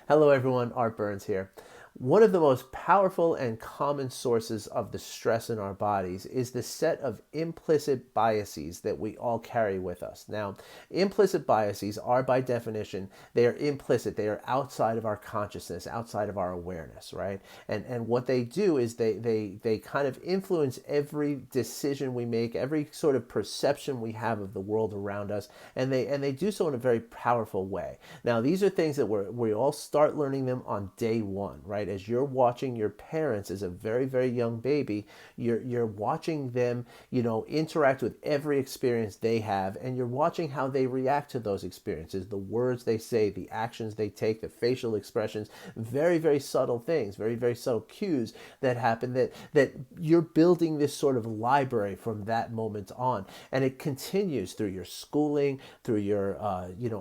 Hello everyone, Art Burns here. One of the most powerful and common sources of the stress in our bodies is the set of implicit biases that we all carry with us. Now, implicit biases are by definition, they are implicit, they are outside of our consciousness, outside of our awareness, right? And what they do is they kind of influence every decision we make, every sort of perception we have of the world around us, and they do so in a very powerful way. Now, these are things that we all start learning them on day one, right? As you're watching your parents as a very, very young baby, you're watching them, interact with every experience they have, and you're watching how they react to those experiences, the words they say, the actions they take, the facial expressions, very, very subtle things, very, very subtle cues that happen that you're building this sort of library from that moment on. And it continues through your schooling, through your,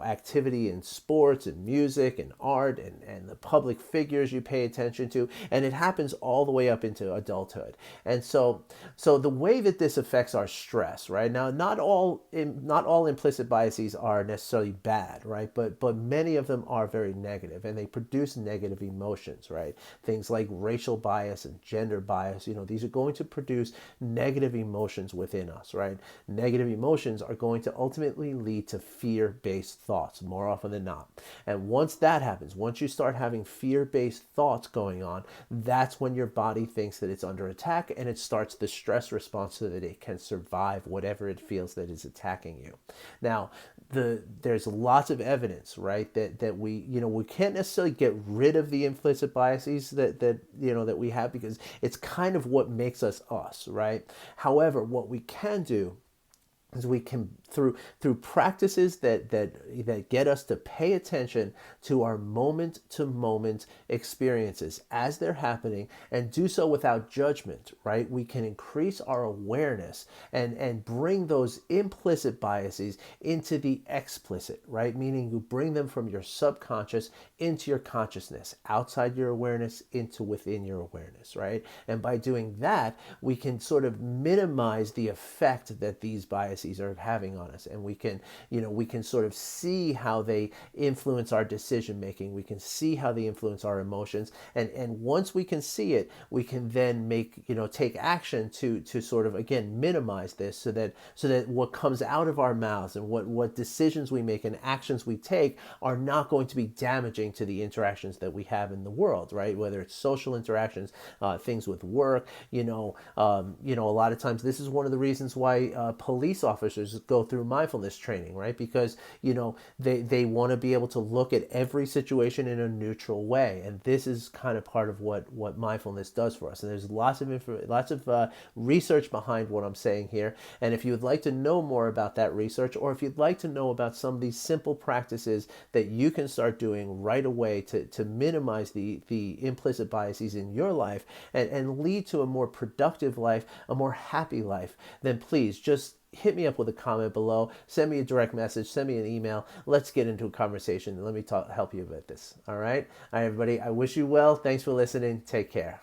activity in sports and music and art and the public figures you pay attention to, and it happens all the way up into adulthood. And so the way that this affects our stress, right? Now, not all implicit biases are necessarily bad, right? But many of them are very negative, and they produce negative emotions, right? Things like racial bias and gender bias, these are going to produce negative emotions within us, right? Negative emotions are going to ultimately lead to fear-based thoughts more often than not. And once that happens, once you start having fear-based thoughts going on, that's when your body thinks that it's under attack, and it starts the stress response so that it can survive whatever it feels that is attacking you. Now, there's lots of evidence, right, that we can't necessarily get rid of the implicit biases that we have, because it's kind of what makes us, right? However, what we can do is we can, through practices that get us to pay attention to our moment to moment experiences as they're happening, and do so without judgment, right? We can increase our awareness and bring those implicit biases into the explicit, right? Meaning you bring them from your subconscious into your consciousness, outside your awareness into within your awareness, right? And by doing that, we can sort of minimize the effect that these biases are having on us, and we can sort of see how they influence our decision making. We can see how they influence our emotions, and once we can see it, we can then take action to sort of, again, minimize this, so that what comes out of our mouths and what decisions we make and actions we take are not going to be damaging to the interactions that we have in the world, right? Whether it's social interactions, things with work, a lot of times this is one of the reasons why police officers go through mindfulness training, right? Because they want to be able to look at every situation in a neutral way, and this is kind of part of what mindfulness does for us. And there's lots of research behind what I'm saying here. And if you would like to know more about that research, or if you'd like to know about some of these simple practices that you can start doing right away to minimize the implicit biases in your life, and lead to a more productive life, a more happy life, then please just hit me up with a comment below, send me a direct message, send me an email. Let's get into a conversation. Let me help you with this. All right, everybody. I wish you well. Thanks for listening. Take care.